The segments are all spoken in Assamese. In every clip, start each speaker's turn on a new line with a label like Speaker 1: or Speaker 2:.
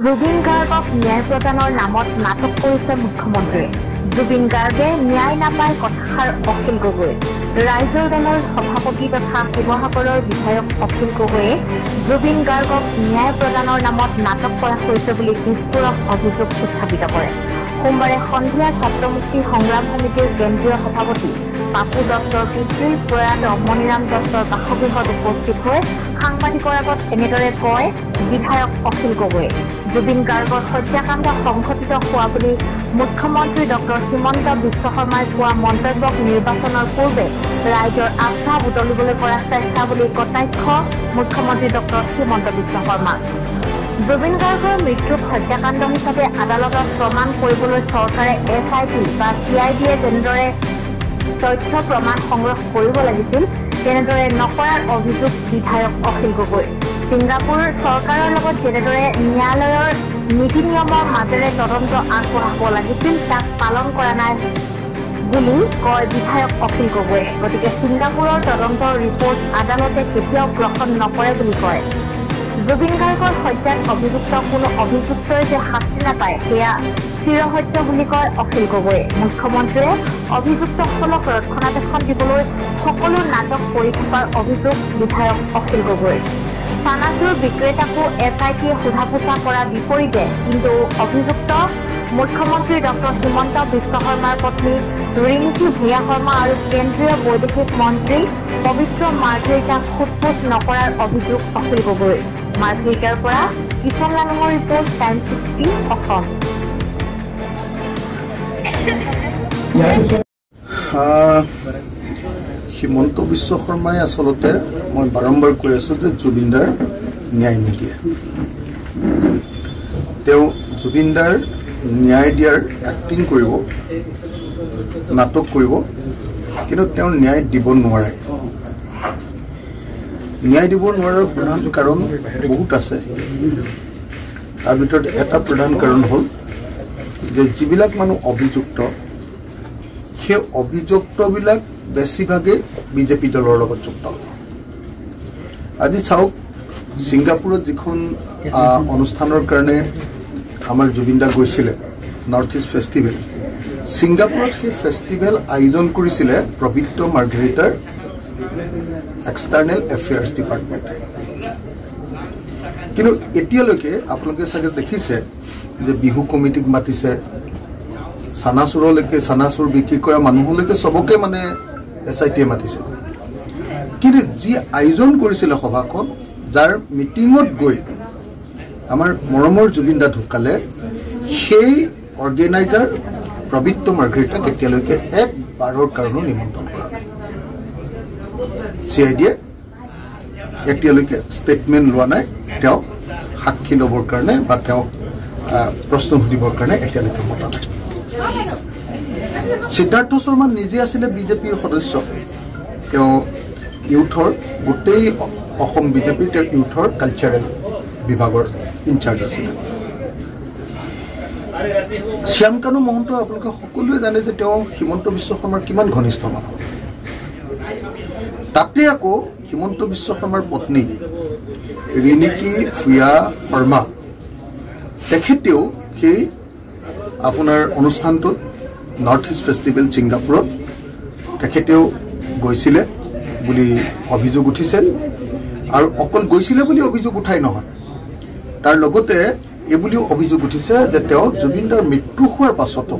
Speaker 1: জুবিন গাৰ্গক ন্যায় প্ৰদানৰ নামত নাটক কৰিছে মুখ্যমন্ত্ৰীয়ে। জুবিন গাৰ্গে ন্যায় নাপায় কথাষাৰ অখিল গগৈ। ৰাইজৰ দলৰ সভাপতি তথা শিৱসাগৰৰ বিধায়ক অখিল গগৈয়ে জুবিন গাৰ্গক ন্যায় প্ৰদানৰ নামত নাটক কৰা হৈছে বুলি বিস্ফোৰক অভিযোগ উত্থাপিত কৰে। সোমবাৰে সন্ধিয়া ছাত্ৰমুক্তি সংগ্ৰাম সমিতিৰ কেন্দ্ৰীয় সভাপতি পাপু দত্তৰ পিতৃ প্ৰয়াত মণিৰাম দত্তৰ বাসগৃহত উপস্থিত হৈ সাংবাদিকৰ আগত এনেদৰে কয় বিধায়ক অখিল গগৈয়ে। জুবিন গাৰ্গৰ হত্যাকাণ্ড সংঘটিত হোৱা বুলি মুখ্যমন্ত্ৰী ডক্টৰ হিমন্ত বিশ্ব শৰ্মাই কোৱা মন্তব্যক নিৰ্বাচনৰ পূৰ্বে ৰাইজৰ আস্থা বুটলিবলৈ কৰা চেষ্টা বুলি কটাক্ষ মুখ্যমন্ত্ৰী ডক্টৰ হিমন্ত বিশ্ব শৰ্মা। জুবিন গাৰ্গৰ মৃত্যুক হত্যাকাণ্ড হিচাপে আদালতত প্ৰমাণ কৰিবলৈ চৰকাৰে SIT বা CIDয়ে যেনেদৰে তথ্য প্ৰমাণ সংগ্ৰহ কৰিব লাগিছিল তেনেদৰে নকৰাৰ অভিযোগ বিধায়ক অখিল গগৈ। ছিংগাপুৰ চৰকাৰৰ লগত যেনেদৰে ন্যায়ালয়ৰ নীতি নিয়মৰ মাজেৰে তদন্ত আগবঢ়াব লাগিছিল তাক পালন কৰা নাই বুলি কয় বিধায়ক অখিল গগৈয়ে। গতিকে ছিংগাপুৰৰ তদন্তৰ ৰিপৰ্ট আদালতে কেতিয়াও গ্ৰহণ নকৰে বুলি কয়। জুবিন গাৰ্গৰ হত্যাত অভিযুক্ত কোনো অভিযুক্তই যে শাস্তি নাপায় সেয়া চিৰসত্য বুলি কয় অখিল গগৈয়ে। মুখ্যমন্ত্ৰীয়ে অভিযুক্তসকলক ৰক্ষণাবেক্ষণ দিবলৈ সকলো নাটক কৰি থকাৰ অভিযোগ বিধায়ক অখিল গগৈ। চানাচুৰ বিক্ৰেতাকো SITয়ে সোধা পোছা কৰাৰ বিপৰীতে কিন্তু অভিযুক্ত মুখ্যমন্ত্ৰী ডক্টৰ হিমন্ত বিশ্ব শৰ্মাৰ পত্নী ৰিংকি ভূঞা শৰ্মা আৰু কেন্দ্ৰীয় বৈদেশিক মন্ত্ৰী পবিত্ৰ মাৰ্ঘেৰিটাক সোধপোছ নকৰাৰ অভিযোগ অখিল গগৈ। মাৰ্ঘেৰিটাৰ পৰা কিষণ লালুঙৰ ৰিপৰ্ট টাইম 60 অসম।
Speaker 2: হিমন্ত বিশ্ব শৰ্মাই আচলতে মই বাৰম্বাৰ কৈ আছো যে জুবিনদাৰ ন্যায় নিদিয়ে। তেওঁ জুবিনদাৰ ন্যায় দিয়াৰ এক্টিং কৰিব, নাটক কৰিব, কিন্তু তেওঁ ন্যায় দিব নোৱাৰে। ন্যায় দিব নোৱাৰাৰ প্ৰধান কাৰণ বহুত আছে। তাৰ ভিতৰত এটা প্ৰধান কাৰণ হ'ল যে যিবিলাক মানুহ অভিযুক্ত সেই অভিযুক্তবিলাক বেছিভাগে বিজেপি দলৰ লগত যুক্ত। আজি চাওক, ছিংগাপুৰত যিখন অনুষ্ঠানৰ কাৰণে আমাৰ জুবিনদা গৈছিলে, নৰ্থ ইষ্ট ফেষ্টিভেল, ছিংগাপুৰত সেই ফেষ্টিভেল আয়োজন কৰিছিলে পবিত্ৰ মাৰ্ঘেৰিটাৰ এক্সটাৰ্নেল এফেয়াৰ্ছ ডিপাৰ্টমেণ্টে। কিন্তু এতিয়ালৈকে আপোনালোকে চাগে দেখিছে যে বিহু কমিটিক মাতিছে, চানাচুৰলৈকে, চানাচুৰ বিক্ৰী কৰা মানুহলৈকে চবকে মানে SITয়ে মাতিছে। কিন্তু যি আয়োজন কৰিছিলে সভাখন, যাৰ মিটিঙত গৈ আমাৰ মৰমৰ জুবিনদা ঢুকালে, সেই অৰ্গেনাইজাৰ পবিত্ৰ মাৰ্ঘেৰিটাক এতিয়ালৈকে একবাৰৰ কাৰণেও নিমন্ত্ৰণ কৰা নাই। CIDয়ে এতিয়ালৈকে ষ্টেটমেণ্ট লোৱা নাই, তেওঁক সাক্ষী ল'বৰ কাৰণে বা তেওঁক প্ৰশ্ন সুধিবৰ কাৰণে এতিয়ালৈকে মতা নাই। সিদ্ধাৰ্থ শৰ্মা নিজে আছিলে বিজেপিৰ সদস্য। তেওঁ ইউথৰ গোটেই অসম বিজেপিৰ তেওঁ ইউথৰ কালচাৰেল বিভাগৰ ইনচাৰ্জ আছিলে। শ্যামকানু মহন্ত আপোনালোকে সকলোৱে জানে যে তেওঁ হিমন্ত বিশ্ব শৰ্মাৰ কিমান ঘনিষ্ঠ মানুহ। তাতে আকৌ হিমন্ত বিশ্ব শৰ্মাৰ পত্নী ৰিণিকী ভূঞা শৰ্মা, তেখেতেও সেই আপোনাৰ অনুষ্ঠানটোত নৰ্থ ইষ্ট ফেষ্টিভেল ছিংগাপুৰত তেখেতেও গৈছিলে বুলি অভিযোগ উঠিছে। আৰু অকল গৈছিলে বুলি অভিযোগ উঠাই নহয়, তাৰ লগতে এইবুলিও অভিযোগ উঠিছে যে তেওঁ জুবিনদাৰ মৃত্যু হোৱাৰ পাছতো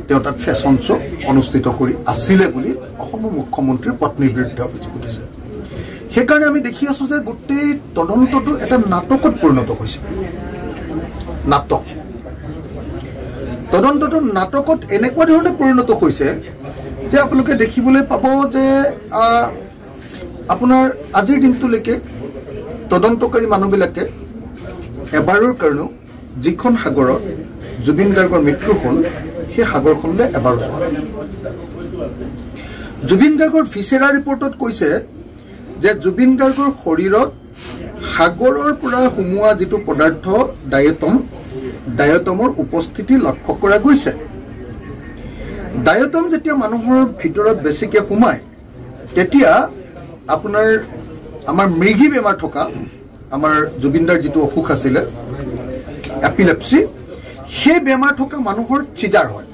Speaker 2: তেওঁ তাত ফেশ্বন শ্ব' অনুষ্ঠিত কৰি আছিলে বুলি অসমৰ মুখ্যমন্ত্ৰীৰ পত্নীৰ বিৰুদ্ধে অভিযোগ উঠিছে। সেইকাৰণে আমি দেখি আছো যে গোটেই তদন্তটো এটা নাটকত পৰিণত হৈছে। নাটক তদন্তটো নাটকত এনেকুৱা ধৰণে পৰিণত হৈছে যে আপোনালোকে দেখিবলৈ পাব যে আপোনাৰ আজিৰ দিনটোলৈকে তদন্তকাৰী মানুহবিলাকে এবাৰৰ কাৰণেও যিখন সাগৰত জুবিন গাৰ্গৰ মৃত্যু হ'ল সেই সাগৰখনলৈ এবাৰো যোৱা নাই। জুবিন গাৰ্গৰ ভিচেৰা ৰিপৰ্টত কৈছে যে জুবিন গাৰ্গৰ শৰীৰত সাগৰৰ পৰা সোমোৱা যিটো পদাৰ্থ ডায়েটমৰ উপস্থিতি লক্ষ্য কৰা গৈছে। ডায়েটম যেতিয়া মানুহৰ ভিতৰত বেছিকৈ সোমায় তেতিয়া আপোনাৰ আমাৰ মৃগী বেমাৰ থকা আমাৰ জুবিনদাৰ যিটো অসুখ আছিলে এপিলেপসি সেই বেমাৰ থকা মানুহৰ চিজাৰ হয়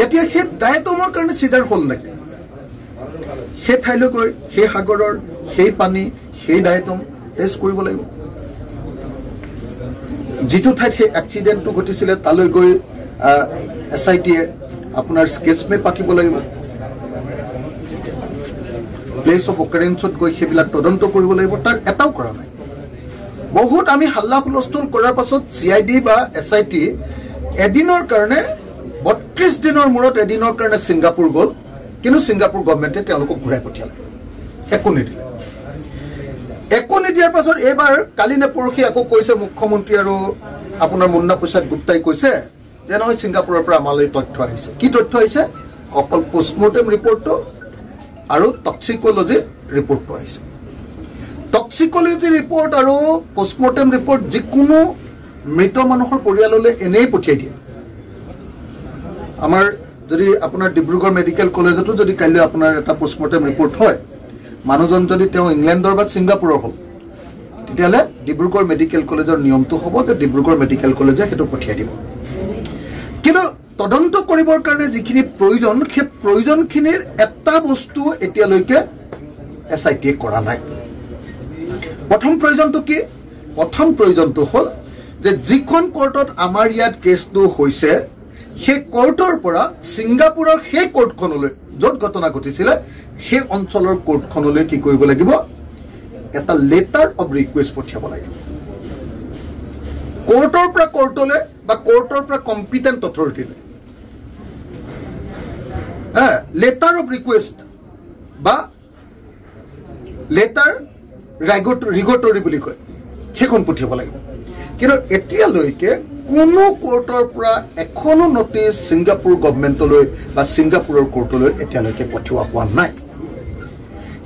Speaker 2: এতিয়া সেই ডায়েটমৰ কাৰণে চিজাৰ হ'ল নেকি সেই ঠাইলৈ গৈ সেই সাগৰৰ সেই পানী সেই ডায়েটম টেষ্ট কৰিব লাগিব যিটো ঠাইত সেই এক্সিডেণ্টটো ঘটিছিলে তালৈ গৈ SITয়ে আপোনাৰ স্কেচ মেপ আঁকিব লাগিব প্লেচ অফ অকাৰেন্সত গৈ সেইবিলাক তদন্ত কৰিব লাগিব তাৰ এটাও কৰা নাই বহুত আমি হাল্লা হুলস্থুল কৰাৰ পাছত CID বা SIT এদিনৰ কাৰণে 32 দিনৰ মূৰত এদিনৰ কাৰণে ছিংগাপুৰ গ'ল কিন্তু ছিংগাপুৰ গভৰ্ণমেণ্টে তেওঁলোকক ঘূৰাই পঠিয়ালে একো নিদিয়াৰ পাছত এইবাৰ কালি নে পৰহি আকৌ কৈছে মুখ্যমন্ত্ৰী আৰু আপোনাৰ মুন্না প্ৰসাদ গুপ্তাই কৈছে যে নহয় ছিংগাপুৰৰ পৰা আমালৈ তথ্য আহিছে কি তথ্য আহিছে অকল পোষ্টমৰ্টেম ৰিপৰ্টটো আৰু টক্সিকোলজি ৰিপৰ্টটো আহিছে টক্সিকোলজি ৰিপৰ্ট আৰু পোষ্টমৰ্টেম ৰিপৰ্ট যিকোনো মৃত মানুহৰ পৰিয়াললৈ এনেই পঠিয়াই দিয়ে আমাৰ যদি আপোনাৰ ডিব্ৰুগড় মেডিকেল কলেজতো যদি কাইলৈ আপোনাৰ এটা পোষ্টমৰ্টেম ৰিপৰ্ট হয় মানুহজন যদি তেওঁ ইংলেণ্ডৰ বা ছিংগাপুৰৰ হ'ল তেতিয়াহ'লে ডিব্ৰুগড় মেডিকেল কলেজৰ নিয়মটো হ'ব যে ডিব্ৰুগড় মেডিকেল কলেজে সেইটো পঠিয়াই দিব কিন্তু তদন্ত কৰিবৰ কাৰণে যিখিনি প্ৰয়োজন সেই প্ৰয়োজনখিনিৰ এটা বস্তু এতিয়ালৈকে SITয়ে কৰা নাই প্ৰথম প্ৰয়োজনটো কি প্ৰথম প্ৰয়োজনটো হ'ল যে যিখন কোৰ্টত আমাৰ ইয়াত কেছটো হৈছে সেই কোৰ্টৰ পৰা ছিংগাপুৰৰ সেই কোৰ্টখনলৈ য'ত ঘটনা ঘটিছিলে সেই অঞ্চলৰ কোৰ্টখনলৈ কি কৰিব লাগিব এটা লেটাৰ অফ ৰিকুৱেষ্ট পঠিয়াব লাগিব কোৰ্টৰ পৰা কোৰ্টলৈ বা কোৰ্টৰ পৰা কম্পিটেণ্ট অথৰিটিলৈ লেটাৰ অফ ৰিকুৱেষ্ট বা লেটাৰ ৰিগটৰী বুলি কয় সেইখন পঠিয়াব লাগিব কিন্তু এতিয়ালৈকে কোনো কোৰ্টৰ পৰা এখনো নটিচ ছিংগাপুৰ গভৰ্ণমেণ্টলৈ বা ছিংগাপুৰৰ কোৰ্টলৈ এতিয়ালৈকে পঠিওৱা হোৱা নাই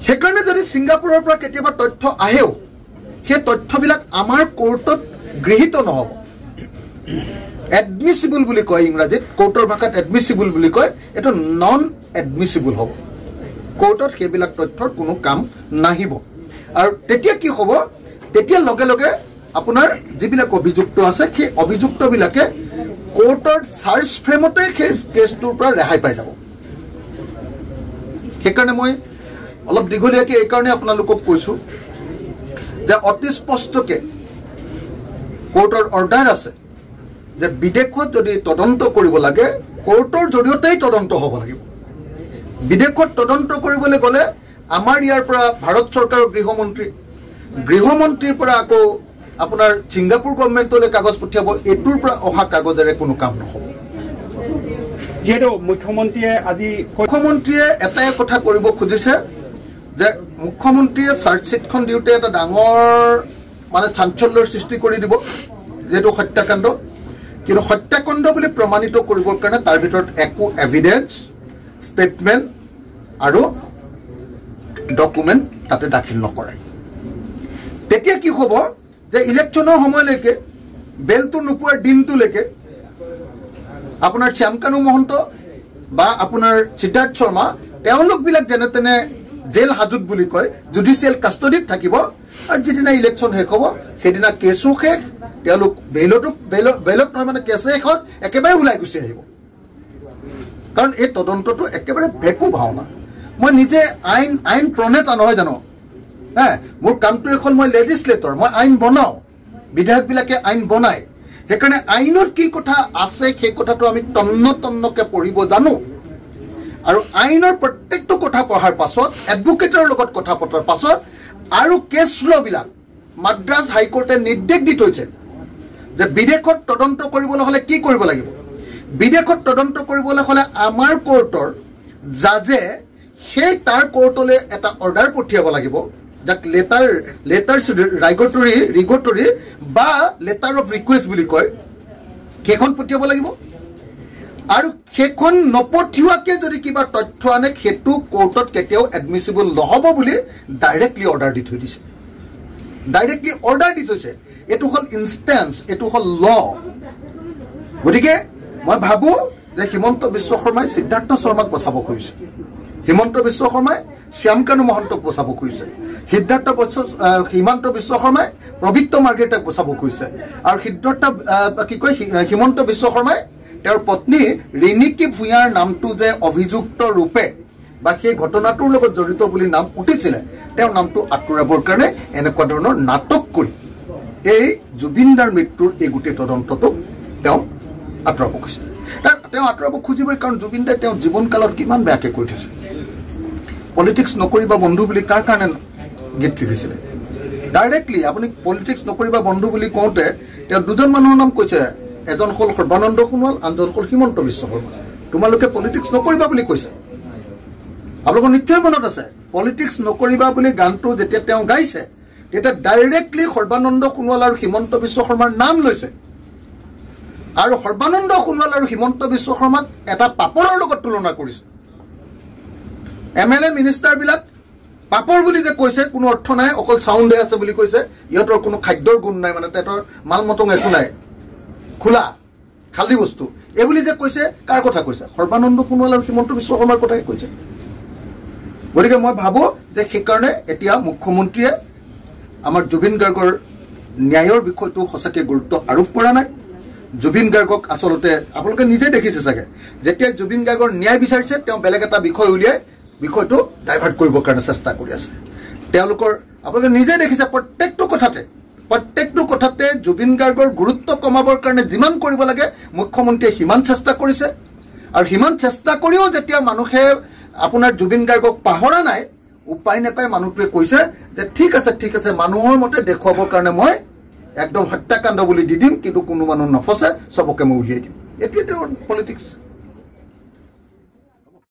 Speaker 2: সেইকাৰণে যদি ছিংগাপুৰৰ পৰা কেতিয়াবা তথ্য আহেও সেই তথ্যবিলাক আমাৰ কোৰ্টত গৃহীত নহ'ব এডমিছিবল বুলি কয় ইংৰাজীত কোৰ্টৰ ভাষাত এডমিছিবল বুলি কয় এইটো নন এডমিছিবল হ'ব কোৰ্টত সেইবিলাক তথ্যৰ কোনো কাম নাহিব আৰু তেতিয়া কি হ'ব তেতিয়া লগে লগে আপোনাৰ যিবিলাক অভিযুক্ত আছে সেই অভিযুক্তবিলাকে কোৰ্টৰ চাৰ্জ ফ্ৰেমতে সেই কেছটোৰ পৰা ৰেহাই পাই যাব সেইকাৰণে মই অলপ দীঘলীয়াকৈ এইকাৰণে আপোনালোকক কৈছোঁ যে অতি স্পষ্টকৈ কোৰ্টৰ অৰ্ডাৰ আছে যে বিদেশত যদি তদন্ত কৰিব লাগে কোৰ্টৰ জৰিয়তেই তদন্ত হ'ব লাগিব বিদেশত তদন্ত কৰিবলৈ গ'লে আমাৰ ইয়াৰ পৰা ভাৰত চৰকাৰৰ গৃহমন্ত্ৰীৰ পৰা আকৌ আপোনাৰ ছিংগাপুৰ গভৰ্ণমেণ্টলৈ কাগজ পঠিয়াব এইটোৰ পৰা অহা কাগজেৰে কোনো কাম নহ'ব
Speaker 3: যিহেতু মুখ্যমন্ত্ৰীয়ে
Speaker 2: এটাই কথা কৰিব খুজিছে যে মুখ্যমন্ত্ৰীয়ে চাৰ্জশ্বিটখন দিওঁতে এটা ডাঙৰ মানে চাঞ্চল্যৰ সৃষ্টি কৰি দিব যেটো হত্যাকাণ্ড কিন্তু হত্যাকাণ্ড বুলি প্ৰমাণিত কৰিবৰ কাৰণে তাৰ ভিতৰত একো এভিডেন্স ষ্টেটমেন্ট আৰু ডকুমেন্ট তাতে দাখিল নকৰে তেতিয়া কি হ'ব যে ইলেকশ্যনৰ সময়লৈকে বেলটো নোপোৱাৰ দিনটোলৈকে আপোনাৰ শ্যামকানু মহন্ত বা আপোনাৰ সিদ্ধাৰ্থ শৰ্মা তেওঁলোকবিলাক যেনে তেনে জেল হাজত বুলি কয় জুডিচিয়েল কাষ্টডিত থাকিব আৰু যেদিনা ইলেকশ্যন শেষ হ'ব সেইদিনা কেছো শেষ তেওঁলোক বেলত নহয় মানে কেছে শেষ একেবাৰে ওলাই গুচি আহিব কাৰণ এই তদন্তটো একেবাৰে ভেকু ভাওনা মই নিজে আইন প্ৰণেতা নহয় জানো মোৰ কামটো এখন মই লেজিছলেটৰ মই আইন বনাওঁ বিধায়কবিলাকে আইন বনায় সেইকাৰণে আইনৰ কি কথা আছে সেই কথাটো আমি তন্নকে পঢ়িব জানো আৰু আইনৰ প্ৰত্যেকটো কথা পঢ়াৰ পাছত এডভোকেটৰ লগত কথা পতাৰ পাছত আৰু কেছ লবিলাক মাদ্ৰাজ হাইকোৰ্টে নিৰ্দেশ দি থৈছে যে বিদেশত তদন্ত কৰিবলৈ হ'লে কি কৰিব লাগিব বিদেশত তদন্ত কৰিবলৈ হ'লে আমাৰ কোৰ্টৰ জাজে সেই তাৰ কোৰ্টলৈ এটা অৰ্ডাৰ পঠিয়াব লাগিব যাক লেটাৰ ৰিগটৰী বা লেটাৰ অফ ৰিকুৱেষ্ট বুলি কয় সেইখন পঠিয়াব লাগিব আৰু সেইখন নপঠিওৱাকে যদি কিবা তথ্য আনে সেইটো কোৰ্টত কেতিয়াও এডমিছিবল নহ'ব বুলি ডাইৰেক্টলি অৰ্ডাৰ দি থৈ দিছে এইটো হ'ল ইনষ্টেন্স এইটো হ'ল ল গতিকে মই ভাবোঁ যে হিমন্ত বিশ্ব শৰ্মাই সিদ্ধাৰ্থ শৰ্মাক বচাব খুজিছে হিমন্ত বিশ্ব শৰ্মাই শ্যামকানু মহন্তক বচাব খুজিছে হিমন্ত বিশ্ব শৰ্মাই পবিত্ৰ মাৰ্গেটাক বচাব খুজিছে আৰু সিদ্ধাৰ্থ কি কয় হিমন্ত বিশ্ব শৰ্মাই তেওঁৰ পত্নী ৰিণিকী ভূঞাৰ নামটো যে অভিযুক্ত ৰূপে বা সেই ঘটনাটোৰ লগত জড়িত বুলি নাম উঠিছিলে তেওঁৰ নামটো আঁতৰাবৰ কাৰণে এনেকুৱা ধৰণৰ নাটক কৰি এই জুবিনদাৰ মৃত্যুৰ এই গোটেই তদন্তটো তেওঁ আঁতৰাব খুজিছে তেওঁ আঁতৰাব খুজিবই কাৰণ জুবিনদাই তেওঁ জীৱনকালত কিমান বেয়াকৈ কৈ থৈছে পলিটিক্স নকৰিবা বন্ধু বুলি কাৰ কাৰণে গীত লিখিছিলে ডাইৰেক্টলি আপুনি পলিটিক্স নকৰিবা বন্ধু বুলি কওঁতে তেওঁ দুজন মানুহৰ নাম কৈছে এজন হ'ল সৰ্বানন্দ সোণোৱাল আনজন হ'ল হিমন্ত বিশ্ব শৰ্মা তোমালোকে পলিটিক্স নকৰিবা বুলি কৈছে আপোনালোকৰ নিশ্চয় মনত আছে পলিটিক্স নকৰিবা বুলি গানটো যেতিয়া তেওঁ গাইছে তেতিয়া ডাইৰেক্টলি সৰ্বানন্দ সোণোৱাল আৰু হিমন্ত বিশ্ব শৰ্মাৰ নাম লৈছে আৰু সৰ্বানন্দ সোণোৱাল আৰু হিমন্ত বিশ্ব শৰ্মাক এটা পাপৰৰ লগত তুলনা কৰিছে MLA মিনিষ্টাৰবিলাক পাপৰ বুলি যে কৈছে কোনো অৰ্থ নাই অকল চাউণ্ডে আছে বুলি কৈছে ইহঁতৰ কোনো খাদ্যৰ গুণ নাই মানে তেহঁতৰ মাল মটং একো নাই খোলা খালী বস্তু এই বুলি যে কৈছে কাৰ কথা কৈছে সৰ্বানন্দ সোণোৱাল আৰু হিমন্ত বিশ্ব শৰ্মাৰ কথাই কৈছে গতিকে মই ভাবোঁ যে সেইকাৰণে এতিয়া মুখ্যমন্ত্ৰীয়ে আমাৰ জুবিন গাৰ্গৰ ন্যায়ৰ বিষয়টো সঁচাকৈ গুৰুত্ব আৰোপ কৰা নাই জুবিন গাৰ্গক আচলতে আপোনালোকে নিজে দেখিছে চাগে যেতিয়া জুবিন গাৰ্গৰ ন্যায় বিচাৰিছে তেওঁ বেলেগ এটা বিষয় উলিয়াই বিষয়টো ডাইভাৰ্ট কৰিবৰ কাৰণে চেষ্টা কৰি আছে তেওঁলোকৰ আপোনালোকে নিজে দেখিছে প্ৰত্যেকটো কথাতে জুবিন গাৰ্গৰ গুৰুত্ব কমাবৰ কাৰণে যিমান কৰিব লাগে মুখ্যমন্ত্ৰীয়ে সিমান চেষ্টা কৰিছে আৰু সিমান চেষ্টা কৰিও যেতিয়া মানুহে আপোনাৰ জুবিন গাৰ্গক পাহৰা নাই উপায় নাপায় মানুহটোৱে কৈছে যে ঠিক আছে মানুহৰ মতে দেখুৱাবৰ কাৰণে মই একদম হত্যাকাণ্ড বুলি দি দিম কিন্তু কোনো মানুহ নফচে চবকে মই উলিয়াই দিম এইটোৱে তেওঁৰ পলিটিক্স